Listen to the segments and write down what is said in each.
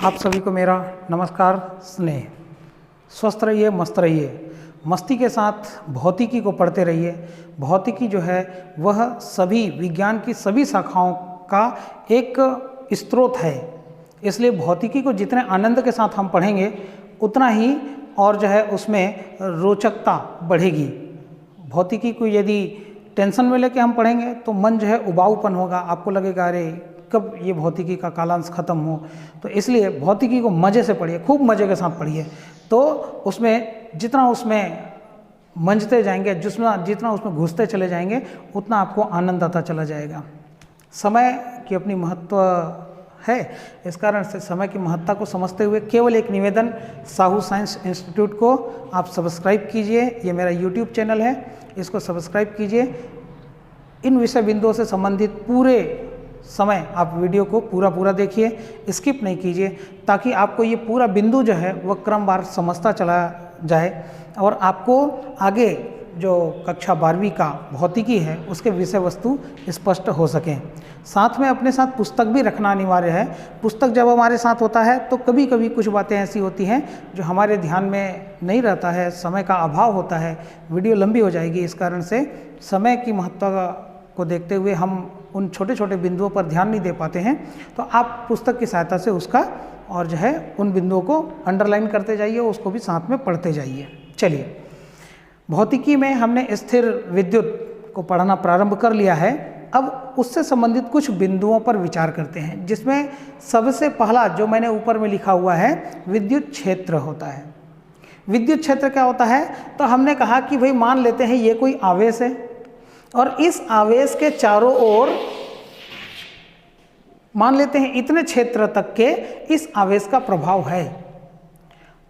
आप सभी को मेरा नमस्कार स्नेह। स्वस्थ रहिए, मस्त रहिए। मस्ती के साथ भौतिकी को पढ़ते रहिए। भौतिकी जो है वह सभी विज्ञान की सभी शाखाओं का एक स्रोत है, इसलिए भौतिकी को जितने आनंद के साथ हम पढ़ेंगे उतना ही और जो है उसमें रोचकता बढ़ेगी। भौतिकी को यदि टेंशन में लेके हम पढ़ेंगे तो मन जो है उबाऊपन होगा, आपको लगेगा अरे कब ये भौतिकी का कालांश खत्म हो। तो इसलिए भौतिकी को मज़े से पढ़िए, खूब मज़े के साथ पढ़िए, तो उसमें जितना उसमें मंझते जाएंगे, जितना उसमें घुसते चले जाएंगे उतना आपको आनंद आता चला जाएगा। समय की अपनी महत्व है, इस कारण से समय की महत्ता को समझते हुए केवल एक निवेदन, साहू साइंस इंस्टीट्यूट को आप सब्सक्राइब कीजिए। ये मेरा यूट्यूब चैनल है, इसको सब्सक्राइब कीजिए। इन विषय बिंदुओं से संबंधित पूरे समय आप वीडियो को पूरा देखिए, स्किप नहीं कीजिए, ताकि आपको ये पूरा बिंदु जो है वह क्रमवार समझता चला जाए और आपको आगे जो कक्षा 12वीं का भौतिकी है उसके विषय वस्तु स्पष्ट हो सकें। साथ में अपने साथ पुस्तक भी रखना अनिवार्य है। पुस्तक जब हमारे साथ होता है तो कभी कभी कुछ बातें ऐसी होती हैं जो हमारे ध्यान में नहीं रहता है, समय का अभाव होता है, वीडियो लंबी हो जाएगी। इस कारण से समय की महत्ता को देखते हुए हम उन छोटे छोटे बिंदुओं पर ध्यान नहीं दे पाते हैं, तो आप पुस्तक की सहायता से उसका और जो है उन बिंदुओं को अंडरलाइन करते जाइए, उसको भी साथ में पढ़ते जाइए। चलिए, भौतिकी में हमने स्थिर विद्युत को पढ़ना प्रारंभ कर लिया है। अब उससे संबंधित कुछ बिंदुओं पर विचार करते हैं, जिसमें सबसे पहला जो मैंने ऊपर में लिखा हुआ है विद्युत क्षेत्र होता है। विद्युत क्षेत्र क्या होता है? तो हमने कहा कि भाई मान लेते हैं ये कोई आवेश है और इस आवेश के चारों ओर मान लेते हैं इतने क्षेत्र तक के इस आवेश का प्रभाव है,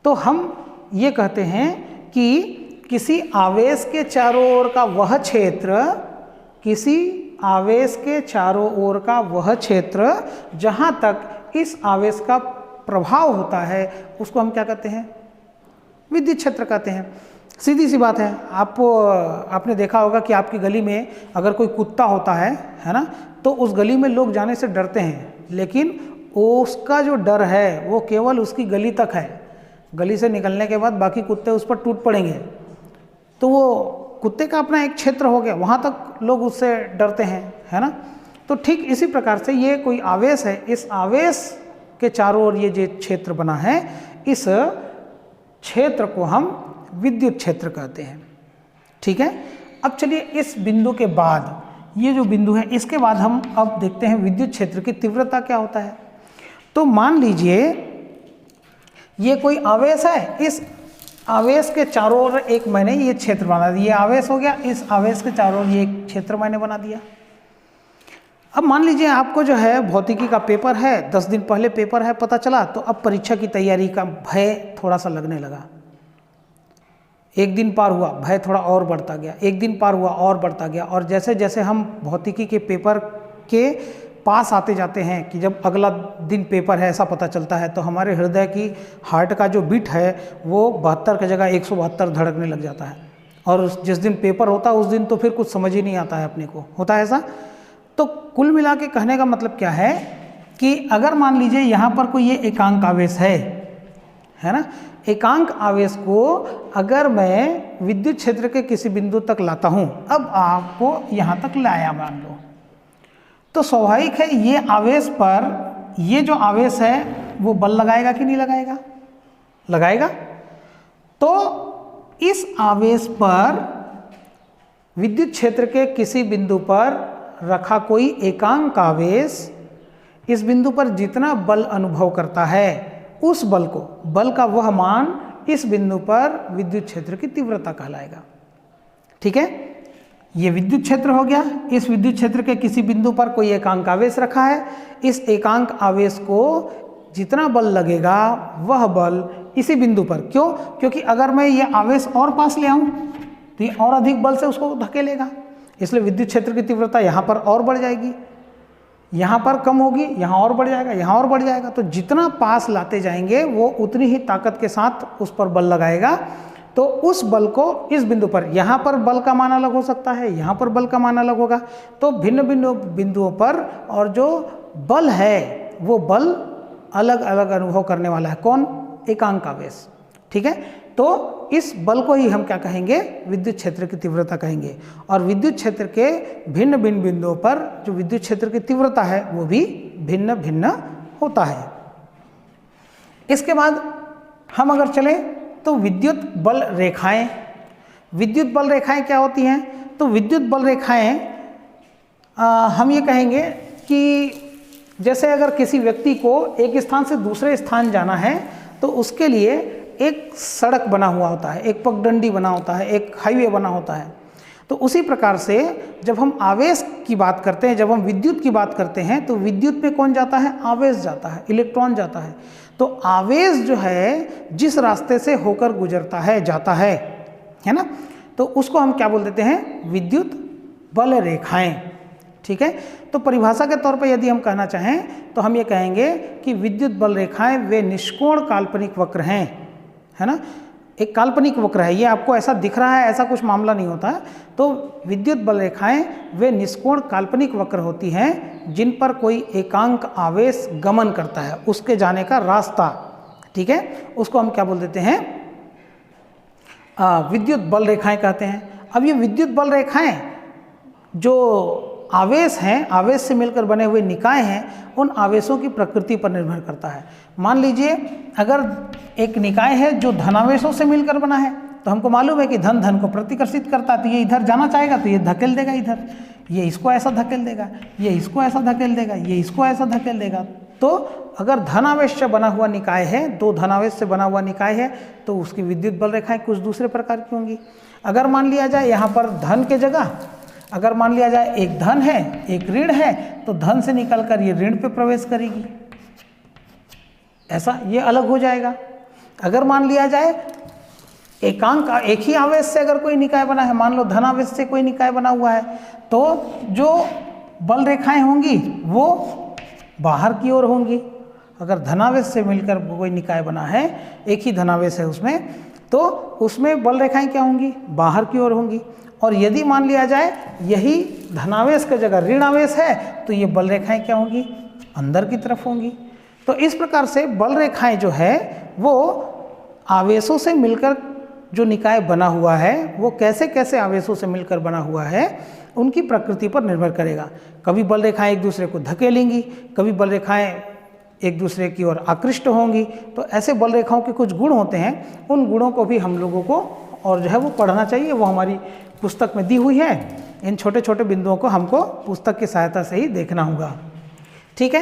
तो हम ये कहते हैं कि किसी आवेश के चारों ओर का वह क्षेत्र, किसी आवेश के चारों ओर का वह क्षेत्र जहाँ तक इस आवेश का प्रभाव होता है उसको हम क्या कहते हैं? विद्युत क्षेत्र कहते हैं। सीधी सी बात है। आपने देखा होगा कि आपकी गली में अगर कोई कुत्ता होता है ना, तो उस गली में लोग जाने से डरते हैं, लेकिन उसका जो डर है वो केवल उसकी गली तक है। गली से निकलने के बाद बाकी कुत्ते उस पर टूट पड़ेंगे, तो वो कुत्ते का अपना एक क्षेत्र हो गया, वहाँ तक लोग उससे डरते हैं, है ना। तो ठीक इसी प्रकार से ये कोई आवेश है, इस आवेश के चारों ओर ये जो क्षेत्र बना है, इस क्षेत्र को हम विद्युत क्षेत्र कहते हैं। ठीक है। अब चलिए इस बिंदु के बाद, ये जो बिंदु है इसके बाद हम अब देखते हैं विद्युत क्षेत्र की तीव्रता क्या होता है। तो मान लीजिए ये कोई आवेश है, इस आवेश के चारों ओर एक मैंने ये क्षेत्र बना दिया, ये आवेश हो गया, इस आवेश के चारों ओर ये एक क्षेत्र मैंने बना दिया। अब मान लीजिए आपको जो है भौतिकी का पेपर है, 10 दिन पहले पेपर है, पता चला, तो अब परीक्षा की तैयारी का भय थोड़ा सा लगने लगा। एक दिन पार हुआ, भय थोड़ा और बढ़ता गया, एक दिन पार हुआ और बढ़ता गया, और जैसे जैसे हम भौतिकी के पेपर के पास आते जाते हैं कि जब अगला दिन पेपर है ऐसा पता चलता है, तो हमारे हृदय की हार्ट का जो बीट है वो 72 की जगह 172 धड़कने लग जाता है। और जिस दिन पेपर होता है उस दिन तो फिर कुछ समझ ही नहीं आता है अपने को, होता है ऐसा। तो कुल मिला के कहने का मतलब क्या है कि अगर मान लीजिए यहाँ पर कोई ये एकांक आवेश है ना, एकांक आवेश को अगर मैं विद्युत क्षेत्र के किसी बिंदु तक लाता हूँ, अब आपको यहाँ तक लाया मान लो, तो स्वाभाविक है ये आवेश पर, ये जो आवेश है वो बल लगाएगा कि नहीं लगाएगा? लगाएगा। तो इस आवेश पर विद्युत क्षेत्र के किसी बिंदु पर रखा कोई एकांक आवेश इस बिंदु पर जितना बल अनुभव करता है, उस बल को, बल का वह मान इस बिंदु पर विद्युत क्षेत्र की तीव्रता कहलाएगा। ठीक है, ये विद्युत क्षेत्र हो गया। इस विद्युत क्षेत्र के किसी बिंदु पर कोई एकांक आवेश रखा है, इस एकांक आवेश को जितना बल लगेगा वह बल इसी बिंदु पर, क्यों? क्योंकि अगर मैं ये आवेश और पास ले आऊं तो ये और अधिक बल से उसको धकेलेगा, इसलिए विद्युत क्षेत्र की तीव्रता यहाँ पर और बढ़ जाएगी, यहाँ पर कम होगी, यहाँ और बढ़ जाएगा, यहाँ और बढ़ जाएगा। तो जितना पास लाते जाएंगे वो उतनी ही ताकत के साथ उस पर बल लगाएगा। तो उस बल को इस बिंदु पर, यहाँ पर बल का मान अलग हो सकता है, यहाँ पर बल का मान अलग होगा, तो भिन्न भिन्न बिंदुओं पर और जो बल है वो बल अलग अलग अनुभव करने वाला है। कौन? एकांक आवेश। ठीक है, तो इस बल को ही हम क्या कहेंगे? विद्युत क्षेत्र की तीव्रता कहेंगे। और विद्युत क्षेत्र के भिन्न भिन्न बिंदुओं पर जो विद्युत क्षेत्र की तीव्रता है वो भी भिन्न भिन्न होता है। इसके बाद हम अगर चलें तो विद्युत बल रेखाएं। विद्युत बल रेखाएं क्या होती हैं? तो विद्युत बल रेखाएं हम ये कहेंगे कि जैसे अगर किसी व्यक्ति को एक स्थान से दूसरे स्थान जाना है तो उसके लिए एक सड़क बना हुआ होता है, एक पगडंडी बना होता है, एक हाईवे बना होता है। तो उसी प्रकार से जब हम आवेश की बात करते हैं, जब हम विद्युत की बात करते हैं तो विद्युत में कौन जाता है? आवेश जाता है, इलेक्ट्रॉन जाता है। तो आवेश जो है जिस रास्ते से होकर गुजरता है, जाता है ना, तो उसको हम क्या बोल देते हैं? विद्युत बल रेखाएं। ठीक है, तो परिभाषा के तौर पर यदि हम कहना चाहें तो हम ये कहेंगे कि विद्युत बल रेखाएं वे निष्कोण काल्पनिक वक्र हैं, है ना। एक काल्पनिक वक्र है, ये आपको ऐसा दिख रहा है, ऐसा कुछ मामला नहीं होता है। तो विद्युत बल रेखाएं वे निष्कोण काल्पनिक वक्र होती हैं जिन पर कोई एकांक आवेश गमन करता है, उसके जाने का रास्ता। ठीक है, उसको हम क्या बोल देते हैं? विद्युत बल रेखाएं कहते हैं। अब ये विद्युत बल रेखाएं जो आवेश हैं, आवेश से मिलकर बने हुए निकाय हैं, उन आवेशों की प्रकृति पर निर्भर करता है। मान लीजिए अगर एक निकाय है जो धनावेशों से मिलकर बना है, तो हमको मालूम है कि धन धन को प्रतिकर्षित करता है, तो ये इधर जाना चाहेगा तो ये धकेल देगा इधर, ये इसको ऐसा धकेल देगा, ये इसको ऐसा धकेल देगा, ये इसको ऐसा धकेल देगा। तो अगर धनावेश से बना हुआ निकाय है, दो धनावेश से बना हुआ निकाय है, तो उसकी विद्युत बल रेखाएं कुछ दूसरे प्रकार की होंगी। अगर मान लिया जाए यहाँ पर धन के जगह अगर मान लिया जाए एक धन है एक ऋण है, तो धन से निकलकर ये ऋण पे प्रवेश करेगी, ऐसा ये अलग हो जाएगा। अगर मान लिया जाए एकांक एक ही आवेश से अगर कोई निकाय बना है, मान लो धनावेश से कोई निकाय बना हुआ है, तो जो बल रेखाएं होंगी वो बाहर की ओर होंगी। अगर धनावेश से मिलकर कोई निकाय बना है, एक ही धनावेश है उसमें, तो उसमें बल रेखाएं क्या होंगी? बाहर की ओर होंगी। और यदि मान लिया जाए यही धनावेश की जगह ऋण आवेश है, तो ये बल रेखाएं क्या होंगी? अंदर की तरफ होंगी। तो इस प्रकार से बल रेखाएं जो है वो आवेशों से मिलकर जो निकाय बना हुआ है, वो कैसे कैसे आवेशों से मिलकर बना हुआ है, उनकी प्रकृति पर निर्भर करेगा। कभी बल रेखाएं एक दूसरे को धकेलेंगी, कभी बल रेखाएं एक दूसरे की ओर आकृष्ट होंगी। तो ऐसे बल रेखाओं के कुछ गुण होते हैं, उन गुणों को भी हम लोगों को और जो है वो पढ़ना चाहिए। वो हमारी पुस्तक में दी हुई है। इन छोटे छोटे बिंदुओं को हमको पुस्तक की सहायता से ही देखना होगा। ठीक है,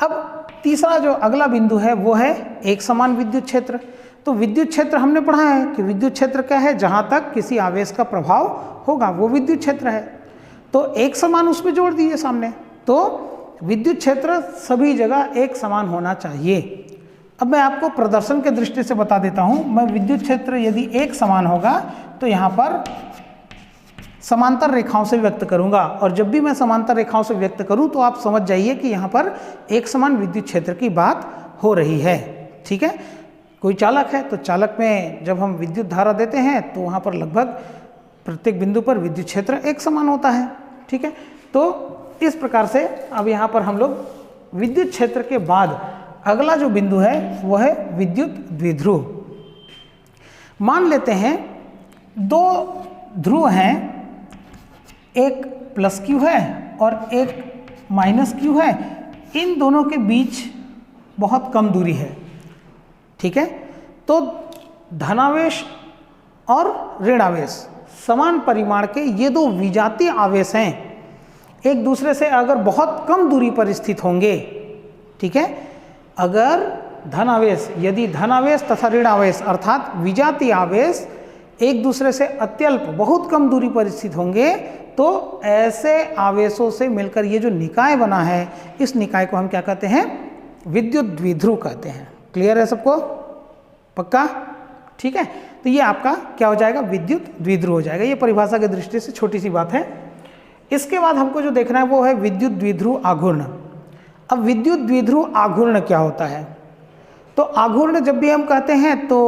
अब तीसरा जो अगला बिंदु है वो है एक समान विद्युत क्षेत्र। तो विद्युत क्षेत्र हमने पढ़ा है कि विद्युत क्षेत्र क्या है? जहाँ तक किसी आवेश का प्रभाव होगा वो विद्युत क्षेत्र है। तो एक समान उसमें जोड़ दीजिए सामने, तो विद्युत क्षेत्र सभी जगह एक समान होना चाहिए। अब मैं आपको प्रदर्शन के दृष्टि से बता देता हूँ। मैं विद्युत क्षेत्र यदि एक समान होगा तो यहाँ पर समांतर रेखाओं से व्यक्त करूंगा, और जब भी मैं समांतर रेखाओं से व्यक्त करूं तो आप समझ जाइए कि यहाँ पर एक समान विद्युत क्षेत्र की बात हो रही है। ठीक है, कोई चालक है तो चालक में जब हम विद्युत धारा देते हैं तो वहाँ पर लगभग प्रत्येक बिंदु पर विद्युत क्षेत्र एक समान होता है। ठीक है, तो इस प्रकार से अब यहाँ पर हम लोग विद्युत क्षेत्र के बाद अगला जो बिंदु है वो है विद्युत द्विध्रुव। मान लेते हैं दो ध्रुव हैं, एक प्लस क्यू है और एक माइनस क्यू है। इन दोनों के बीच बहुत कम दूरी है। ठीक है, तो धनावेश और ऋणावेश समान परिमाण के ये दो विजातीय आवेश हैं, एक दूसरे से अगर बहुत कम दूरी पर स्थित होंगे। ठीक है, अगर धनावेश यदि धनावेश तथा ऋणावेश अर्थात विजातीय आवेश एक दूसरे से अत्यल्प बहुत कम दूरी पर स्थित होंगे, तो ऐसे आवेशों से मिलकर ये जो निकाय बना है, इस निकाय को हम क्या कहते हैं? विद्युत द्विध्रुव कहते हैं। क्लियर है सबको? पक्का? ठीक है, तो ये आपका क्या हो जाएगा? विद्युत द्विध्रुव हो जाएगा। ये परिभाषा की दृष्टि से छोटी सी बात है। इसके बाद हमको जो देखना है वो है विद्युत द्विध्रुव आघूर्ण। अब विद्युत द्विध्रुव आघूर्ण क्या होता है? तो आघूर्ण जब भी हम कहते हैं तो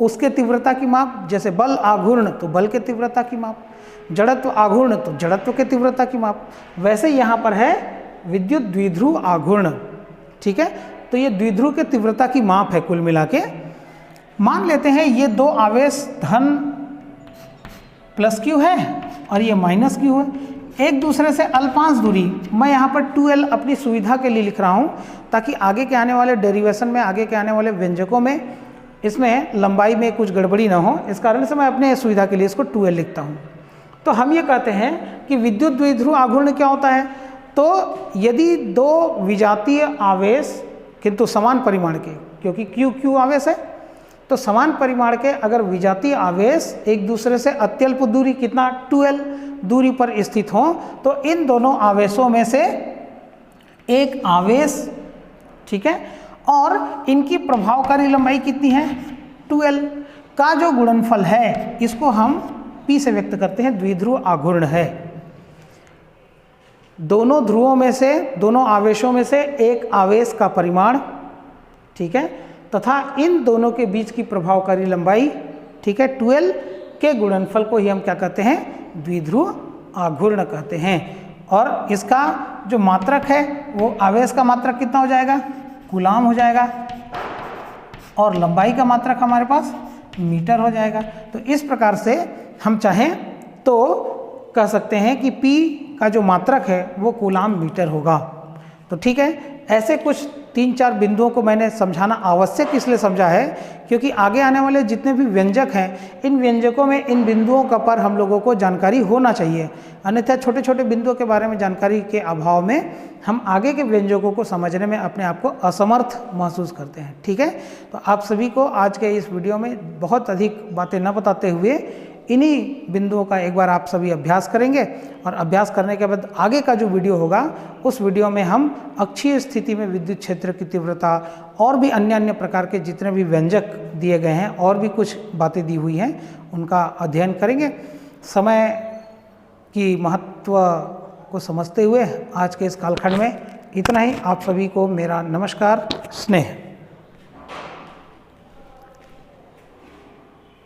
उसके तीव्रता की माप, जैसे बल आघूर्ण तो बल के तीव्रता की माप, जड़त्व आघूर्ण तो जड़त्व के तीव्रता की माप, वैसे यहाँ पर है विद्युत द्विध्रुव आघूर्ण। ठीक है, तो ये द्विध्रुव के तीव्रता की माप है कुल मिला के। मान लेते हैं ये दो आवेश धन प्लस क्यू है और ये माइनस क्यू है, एक दूसरे से अल्पांश दूरी, मैं यहाँ पर 2l अपनी सुविधा के लिए लिख रहा हूँ ताकि आगे के आने वाले डेरिवेशन में, आगे के आने वाले व्यंजकों में इसमें लंबाई में कुछ गड़बड़ी ना हो, इस कारण से मैं अपने सुविधा के लिए इसको 2l लिखता हूँ। तो हम ये कहते हैं कि विद्युत द्विध्रुव आघूर्ण क्या होता है, तो यदि दो विजातीय आवेश किंतु समान परिमाण के, क्योंकि क्यू क्यू आवेश है, तो समान परिमाण के अगर विजातीय आवेश एक दूसरे से अत्यल्प दूरी, कितना 2l दूरी पर स्थित हों, तो इन दोनों आवेशों में से एक आवेश, ठीक है, और इनकी प्रभावकारी लंबाई कितनी है 2l का जो गुणनफल है इसको हम P से व्यक्त करते हैं, द्विध्रुव आघूर्ण है। दोनों ध्रुवों में से, दोनों आवेशों में से एक आवेश का परिमाण, ठीक है, तथा इन दोनों के बीच की प्रभावकारी लंबाई, ठीक है, 2l के गुणनफल को ही हम क्या कहते हैं, द्विध्रुव आघूर्ण कहते हैं। और इसका जो मात्रक है वो आवेश का मात्रक कितना हो जाएगा, कूलाम हो जाएगा, और लंबाई का मात्रक हमारे पास मीटर हो जाएगा। तो इस प्रकार से हम चाहें तो कह सकते हैं कि P का जो मात्रक है वो कूलाम मीटर होगा। तो ठीक है, ऐसे कुछ 3-4 बिंदुओं को मैंने समझाना आवश्यक इसलिए समझा है क्योंकि आगे आने वाले जितने भी व्यंजक हैं, इन व्यंजकों में इन बिंदुओं का पर हम लोगों को जानकारी होना चाहिए, अन्यथा छोटे छोटे बिंदुओं के बारे में जानकारी के अभाव में हम आगे के व्यंजकों को समझने में अपने आप को असमर्थ महसूस करते हैं। ठीक है, तो आप सभी को आज के इस वीडियो में बहुत अधिक बातें न बताते हुए इन्हीं बिंदुओं का एक बार आप सभी अभ्यास करेंगे, और अभ्यास करने के बाद आगे का जो वीडियो होगा उस वीडियो में हम अक्षीय स्थिति में विद्युत क्षेत्र की तीव्रता और भी अन्य प्रकार के जितने भी व्यंजक दिए गए हैं और भी कुछ बातें दी हुई हैं उनका अध्ययन करेंगे। समय की महत्व को समझते हुए आज के इस कालखंड में इतना ही। आप सभी को मेरा नमस्कार, स्नेह।